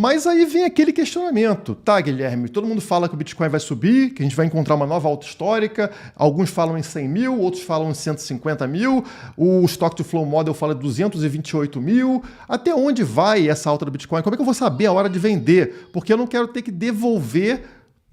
Mas aí vem aquele questionamento, tá, Guilherme? Todo mundo fala que o Bitcoin vai subir, que a gente vai encontrar uma nova alta histórica, alguns falam em 100 mil, outros falam em 150 mil, o Stock to Flow Model fala de 228 mil. Até onde vai essa alta do Bitcoin? Como é que eu vou saber a hora de vender? Porque eu não quero ter que devolver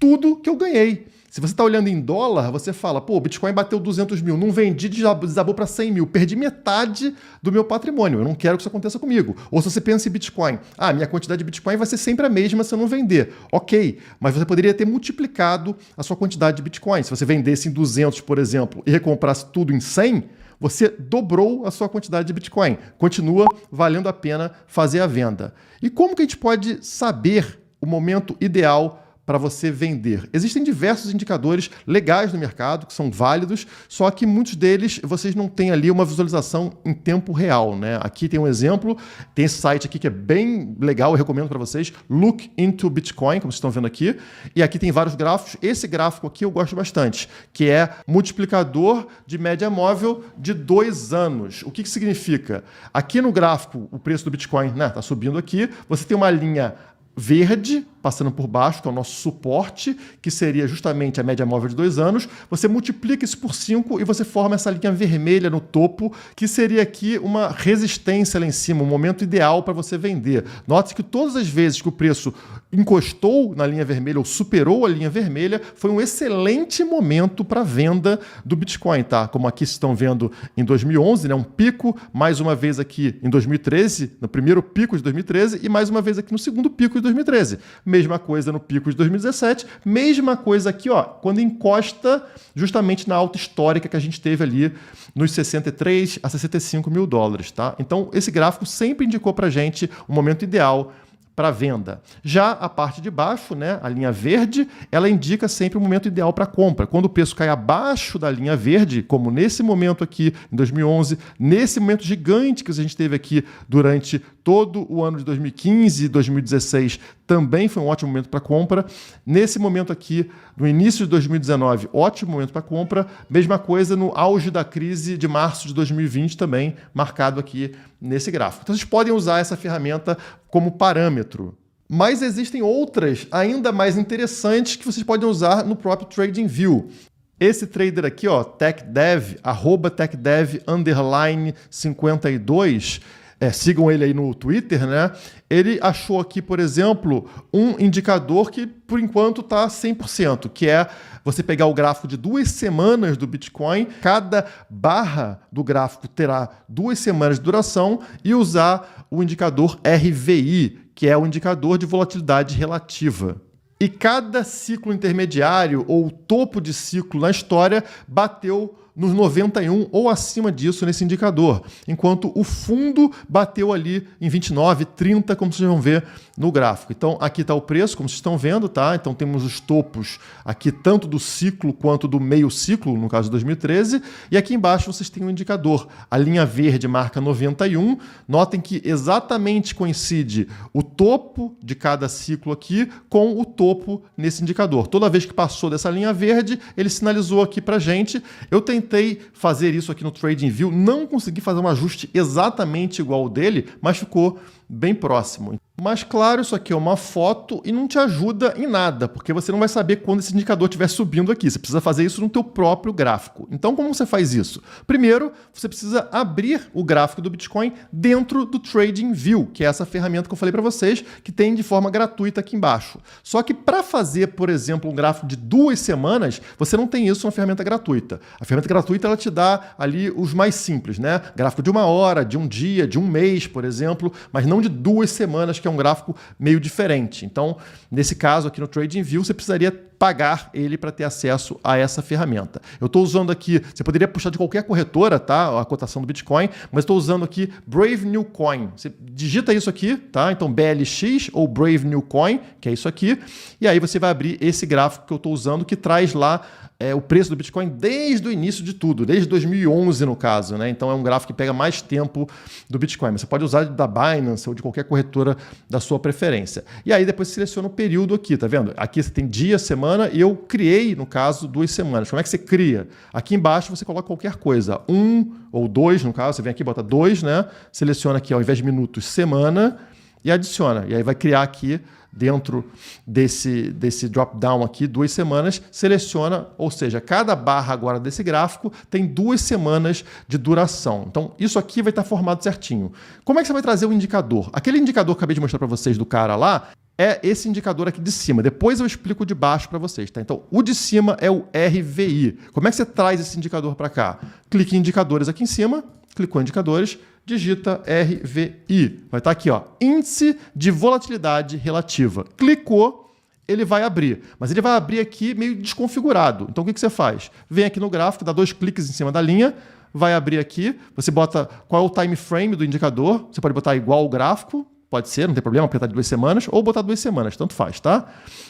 tudo que eu ganhei. Se você está olhando em dólar, você fala, pô, o Bitcoin bateu 200 mil, não vendi, desabou para 100 mil, perdi metade do meu patrimônio, eu não quero que isso aconteça comigo. Ou se você pensa em Bitcoin, minha quantidade de Bitcoin vai ser sempre a mesma se eu não vender. Ok, mas você poderia ter multiplicado a sua quantidade de Bitcoin. Se você vendesse em 200, por exemplo, e recomprasse tudo em 100, você dobrou a sua quantidade de Bitcoin. Continua valendo a pena fazer a venda. E como que a gente pode saber o momento ideal para você vender? Existem diversos indicadores legais no mercado, que são válidos, só que muitos deles vocês não têm ali uma visualização em tempo real, né? Aqui tem um exemplo, tem esse site aqui que é bem legal, eu recomendo para vocês, Look into Bitcoin, como vocês estão vendo aqui, e aqui tem vários gráficos. Esse gráfico aqui eu gosto bastante, que é multiplicador de média móvel de 2 anos. O que significa? Aqui no gráfico, o preço do Bitcoin, né, tá subindo aqui, você tem uma linha verde, passando por baixo, que é o nosso suporte, que seria justamente a média móvel de 2 anos. Você multiplica isso por 5 e você forma essa linha vermelha no topo, que seria aqui uma resistência lá em cima, um momento ideal para você vender. Note que todas as vezes que o preço encostou na linha vermelha ou superou a linha vermelha, foi um excelente momento para venda do Bitcoin, tá? Como aqui vocês estão vendo em 2011, né? Um pico, mais uma vez aqui em 2013, no primeiro pico de 2013, e mais uma vez aqui no segundo pico de 2013. Mesma coisa no pico de 2017, mesma coisa aqui, ó, quando encosta justamente na alta histórica que a gente teve ali nos 63 a 65 mil dólares, tá? Então, esse gráfico sempre indicou para a gente o momento ideal para venda. Já a parte de baixo, né, a linha verde, ela indica sempre o momento ideal para compra. Quando o preço cai abaixo da linha verde, como nesse momento aqui em 2011, nesse momento gigante que a gente teve aqui durante todo o ano de 2015 e 2016, também foi um ótimo momento para compra. Nesse momento aqui, no início de 2019, ótimo momento para compra. Mesma coisa no auge da crise de março de 2020 também, marcado aqui nesse gráfico. Então, vocês podem usar essa ferramenta como parâmetro. Mas existem outras ainda mais interessantes que vocês podem usar no próprio TradingView. Esse trader aqui, ó, TechDev, @TechDev_52, sigam ele aí no Twitter, né? Ele achou aqui, por exemplo, um indicador que, por enquanto, está 100%, que é você pegar o gráfico de 2 semanas do Bitcoin, cada barra do gráfico terá 2 semanas de duração, e usar o indicador RVI, que é o indicador de volatilidade relativa. E cada ciclo intermediário ou topo de ciclo na história bateu nos 91 ou acima disso nesse indicador, enquanto o fundo bateu ali em 29, 30, como vocês vão ver no gráfico. Então, aqui está o preço, como vocês estão vendo, tá? Então, temos os topos aqui tanto do ciclo quanto do meio ciclo, no caso de 2013, e aqui embaixo vocês têm um indicador. A linha verde marca 91, notem que exatamente coincide o topo de cada ciclo aqui com o topo nesse indicador. Toda vez que passou dessa linha verde, ele sinalizou aqui para a gente. Eu tentei fazer isso aqui no TradingView, não consegui fazer um ajuste exatamente igual ao dele, mas ficou bem próximo. Mas claro, isso aqui é uma foto e não te ajuda em nada, porque você não vai saber quando esse indicador estiver subindo aqui. Você precisa fazer isso no teu próprio gráfico. Então, como você faz isso? Primeiro, você precisa abrir o gráfico do Bitcoin dentro do TradingView, que é essa ferramenta que eu falei para vocês, que tem de forma gratuita aqui embaixo. Só que para fazer, por exemplo, um gráfico de 2 semanas, você não tem isso na ferramenta gratuita. A ferramenta gratuita ela te dá ali os mais simples, né? Gráfico de 1 hora, de 1 dia, de 1 mês, por exemplo, mas não de 2 semanas, que é um gráfico meio diferente. Então, nesse caso aqui no TradingView, você precisaria pagar ele para ter acesso a essa ferramenta. Eu estou usando aqui, você poderia puxar de qualquer corretora, tá? A cotação do Bitcoin, mas estou usando aqui Brave New Coin. Você digita isso aqui, tá? Então BLX ou Brave New Coin, que é isso aqui, e aí você vai abrir esse gráfico que eu estou usando, que traz lá o preço do Bitcoin desde o início de tudo, desde 2011 no caso, né? Então é um gráfico que pega mais tempo do Bitcoin. Mas você pode usar da Binance ou de qualquer corretora da sua preferência. E aí depois você seleciona o período aqui, tá vendo? Aqui você tem dia, semana, e eu criei, no caso, 2 semanas. Como é que você cria? Aqui embaixo você coloca qualquer coisa, 1 ou 2, no caso, você vem aqui e bota 2, né? Seleciona aqui, ao invés de minutos, semana. e adiciona. E aí vai criar aqui, dentro desse drop-down aqui, 2 semanas, seleciona, ou seja, cada barra agora desse gráfico tem 2 semanas de duração. Então, isso aqui vai estar formado certinho. Como é que você vai trazer o indicador? Aquele indicador que eu acabei de mostrar para vocês do cara lá, é esse indicador aqui de cima. Depois eu explico o de baixo para vocês, tá? Então, o de cima é o RVI. Como é que você traz esse indicador para cá? Clique em indicadores aqui em cima, clicou em indicadores, digita RVI. Vai estar aqui, ó, índice de volatilidade relativa. Clicou, ele vai abrir. Mas ele vai abrir aqui meio desconfigurado. Então, o que você faz? Vem aqui no gráfico, dá 2 cliques em cima da linha, vai abrir aqui, você bota qual é o time frame do indicador, você pode botar igual ao gráfico, pode ser, não tem problema, apertar de 2 semanas, ou botar 2 semanas, tanto faz, tá?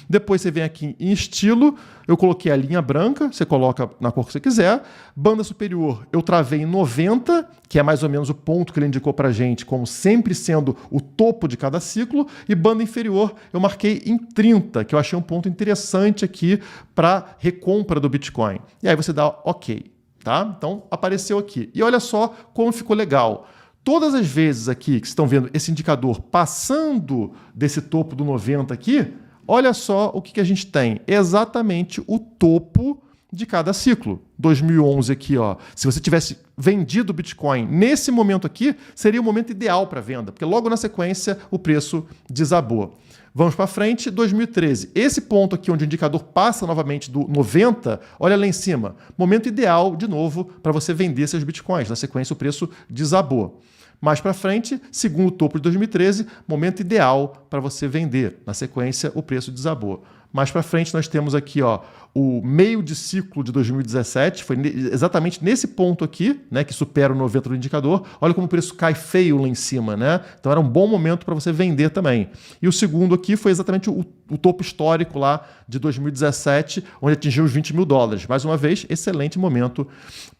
Depois você vem aqui em estilo, eu coloquei a linha branca, você coloca na cor que você quiser. Banda superior, eu travei em 90, que é mais ou menos o ponto que ele indicou pra gente, como sempre sendo o topo de cada ciclo. E banda inferior, eu marquei em 30, que eu achei um ponto interessante aqui para recompra do Bitcoin. E aí você dá OK, tá? Então, apareceu aqui. E olha só como ficou legal. Todas as vezes aqui que vocês estão vendo esse indicador passando desse topo do 90 aqui, olha só o que a gente tem. Exatamente o topo de cada ciclo. 2011 aqui, ó. Se você tivesse vendido o Bitcoin nesse momento aqui, seria o momento ideal para venda, porque logo na sequência o preço desabou. Vamos para frente, 2013. Esse ponto aqui onde o indicador passa novamente do 90, olha lá em cima. Momento ideal, de novo, para você vender seus Bitcoins. Na sequência o preço desabou. Mais para frente, segundo topo de 2013, momento ideal para você vender. Na sequência, o preço desabou. Mais para frente, nós temos aqui, ó, o meio de ciclo de 2017, foi exatamente nesse ponto aqui, né, que supera o 90 do indicador. Olha como o preço cai feio lá em cima, né? Então era um bom momento para você vender também. E o segundo aqui foi exatamente o topo histórico lá de 2017, onde atingiu os $20 mil. Mais uma vez, excelente momento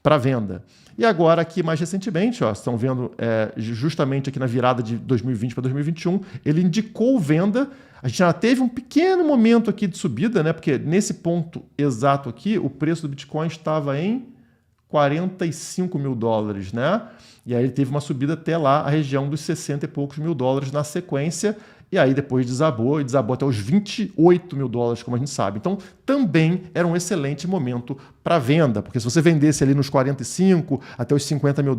para venda. E agora aqui mais recentemente, ó, estão vendo justamente aqui na virada de 2020 para 2021, ele indicou venda. A gente já teve um pequeno momento aqui de subida, né? Porque nesse ponto exato aqui, o preço do Bitcoin estava em $45 mil, né? E aí ele teve uma subida até lá, a região dos 60 e poucos mil dólares na sequência. E aí depois desabou, e desabou até os $28 mil, como a gente sabe. Então, também era um excelente momento para venda, porque se você vendesse ali nos 45 até os $50 mil,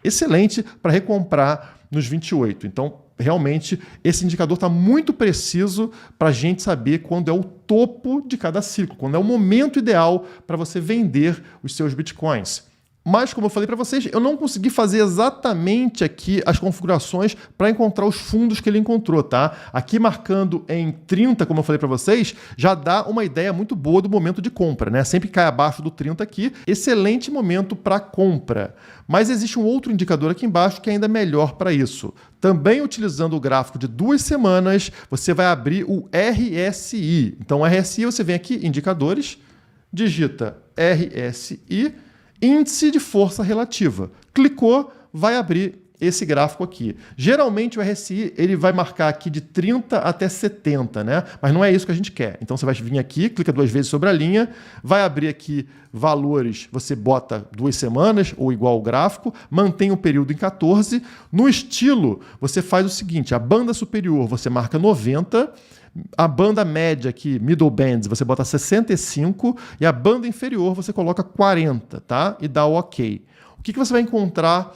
excelente para recomprar nos 28. Então, realmente, esse indicador está muito preciso para a gente saber quando é o topo de cada ciclo, quando é o momento ideal para você vender os seus Bitcoins. Mas, como eu falei para vocês, eu não consegui fazer exatamente aqui as configurações para encontrar os fundos que ele encontrou, tá? Aqui marcando em 30, como eu falei para vocês, já dá uma ideia muito boa do momento de compra, né? Sempre cai abaixo do 30 aqui, excelente momento para compra. Mas existe um outro indicador aqui embaixo que é ainda melhor para isso. Também utilizando o gráfico de 2 semanas, você vai abrir o RSI. Então, RSI, você vem aqui, indicadores, digita RSI, índice de força relativa. Clicou, vai abrir esse gráfico aqui. Geralmente o RSI ele vai marcar aqui de 30 até 70, né? Mas não é isso que a gente quer. Então você vai vir aqui, clica 2 vezes sobre a linha, vai abrir aqui valores, você bota 2 semanas ou igual ao gráfico, mantém o período em 14. No estilo, você faz o seguinte, a banda superior você marca 90, a banda média aqui, middle bands, você bota 65 e a banda inferior você coloca 40, tá? E dá o OK. O que você vai encontrar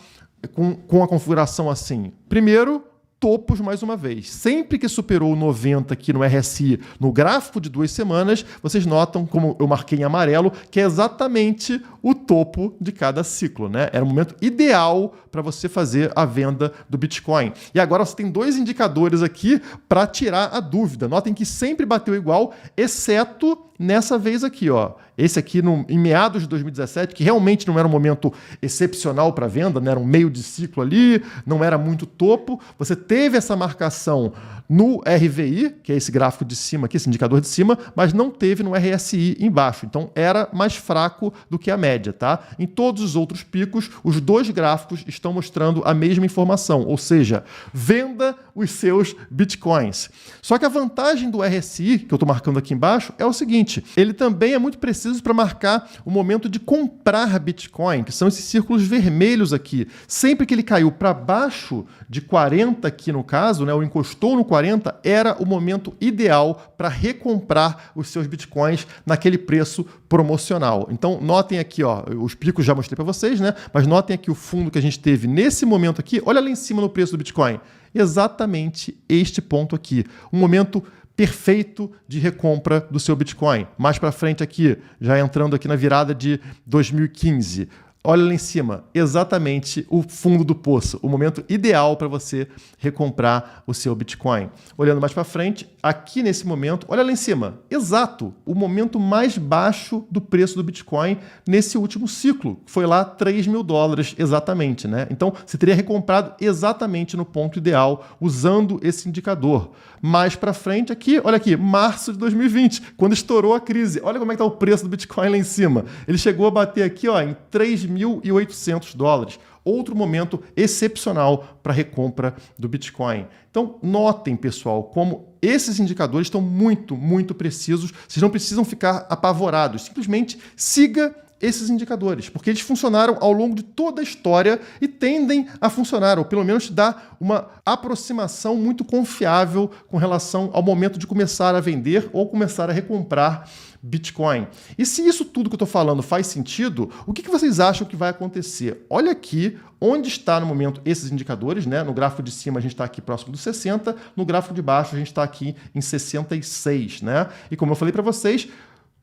com a configuração assim? Primeiro, topos mais uma vez. Sempre que superou 90 aqui no RSI, no gráfico de 2 semanas, vocês notam, como eu marquei em amarelo, que é exatamente o topo de cada ciclo, né? Era o momento ideal para você fazer a venda do Bitcoin. E agora você tem 2 indicadores aqui para tirar a dúvida. Notem que sempre bateu igual, exceto nessa vez aqui, ó. Esse aqui em meados de 2017, que realmente não era um momento excepcional para venda, né? Era um meio de ciclo ali, não era muito topo. Você teve essa marcação no RVI, que é esse gráfico de cima aqui, esse indicador de cima, mas não teve no RSI embaixo. Então era mais fraco do que a média, tá? Em todos os outros picos, os 2 gráficos estão mostrando a mesma informação, ou seja, venda os seus Bitcoins. Só que a vantagem do RSI, que eu estou marcando aqui embaixo, é o seguinte, ele também é muito preciso precisos para marcar o momento de comprar Bitcoin, que são esses círculos vermelhos aqui. Sempre que ele caiu para baixo de 40 aqui no caso, né, ou encostou no 40, era o momento ideal para recomprar os seus Bitcoins naquele preço promocional. Então, notem aqui, ó, os picos já mostrei para vocês, né? Mas notem aqui o fundo que a gente teve nesse momento aqui. Olha lá em cima no preço do Bitcoin. Exatamente este ponto aqui. Um momento perfeito de recompra do seu Bitcoin. Mais para frente aqui, já entrando aqui na virada de 2015. Olha lá em cima, exatamente o fundo do poço, o momento ideal para você recomprar o seu Bitcoin. Olhando mais para frente, aqui nesse momento, olha lá em cima, exato, o momento mais baixo do preço do Bitcoin nesse último ciclo, foi lá $3.000 exatamente, né? Então, você teria recomprado exatamente no ponto ideal, usando esse indicador. Mais para frente aqui, olha aqui, março de 2020, quando estourou a crise. Olha como é que está o preço do Bitcoin lá em cima. Ele chegou a bater aqui, ó, em $3.800. Outro momento excepcional para a recompra do Bitcoin. Então, notem, pessoal, como esses indicadores estão muito, muito precisos. Vocês não precisam ficar apavorados. Simplesmente siga esses indicadores, porque eles funcionaram ao longo de toda a história e tendem a funcionar, ou pelo menos dar uma aproximação muito confiável com relação ao momento de começar a vender ou começar a recomprar Bitcoin. E se isso tudo que eu estou falando faz sentido, o que vocês acham que vai acontecer? Olha aqui onde está no momento esses indicadores, né? No gráfico de cima a gente está aqui próximo dos 60, no gráfico de baixo a gente está aqui em 66, né? E como eu falei para vocês,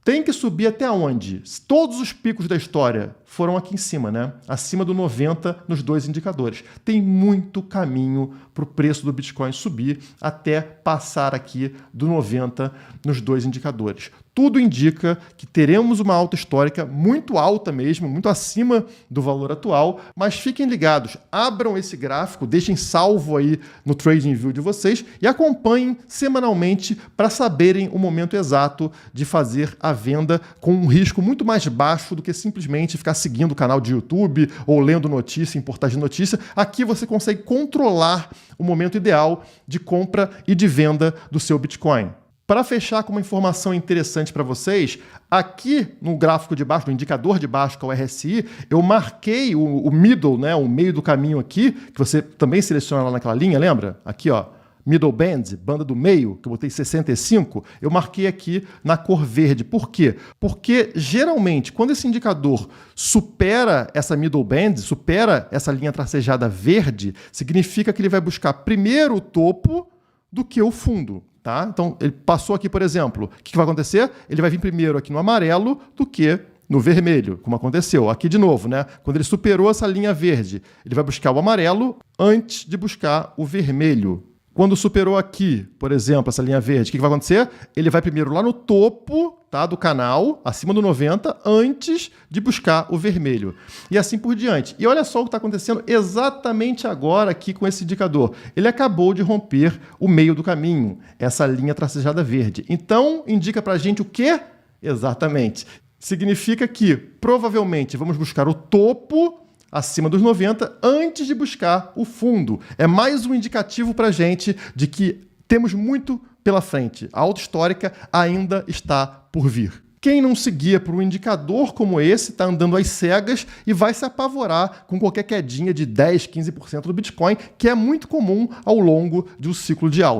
tem que subir até onde? Todos os picos da história foram aqui em cima, né? Acima do 90 nos dois indicadores. Tem muito caminho para o preço do Bitcoin subir até passar aqui do 90 nos dois indicadores. Tudo indica que teremos uma alta histórica muito alta mesmo, muito acima do valor atual, mas fiquem ligados, abram esse gráfico, deixem salvo aí no TradingView de vocês e acompanhem semanalmente para saberem o momento exato de fazer a venda com um risco muito mais baixo do que simplesmente ficar seguindo o canal de YouTube ou lendo notícia em portais de notícia. Aqui você consegue controlar o momento ideal de compra e de venda do seu Bitcoin. Para fechar com uma informação interessante para vocês, aqui no gráfico de baixo, no indicador de baixo, que é o RSI, eu marquei o middle, né, o meio do caminho aqui, que você também seleciona lá naquela linha, lembra? Aqui, ó, middle band, banda do meio, que eu botei 65, eu marquei aqui na cor verde. Por quê? Porque, geralmente, quando esse indicador supera essa middle band, supera essa linha tracejada verde, significa que ele vai buscar primeiro o topo do que o fundo. Tá? Então, ele passou aqui, por exemplo, o que vai acontecer? Ele vai vir primeiro aqui no amarelo do que no vermelho, como aconteceu. Aqui de novo, né? Quando ele superou essa linha verde, ele vai buscar o amarelo antes de buscar o vermelho. Quando superou aqui, por exemplo, essa linha verde, o que vai acontecer? Ele vai primeiro lá no topo, tá, do canal, acima do 90, antes de buscar o vermelho. E assim por diante. E olha só o que está acontecendo exatamente agora aqui com esse indicador. Ele acabou de romper o meio do caminho, essa linha tracejada verde. Então, indica para a gente o quê? Exatamente. Significa que, provavelmente, vamos buscar o topo acima dos 90 antes de buscar o fundo. É mais um indicativo para a gente de que temos muito pela frente. A alta histórica ainda está por vir. Quem não se guia por um indicador como esse está andando às cegas e vai se apavorar com qualquer quedinha de 10, 15% do Bitcoin, que é muito comum ao longo de um ciclo de alta.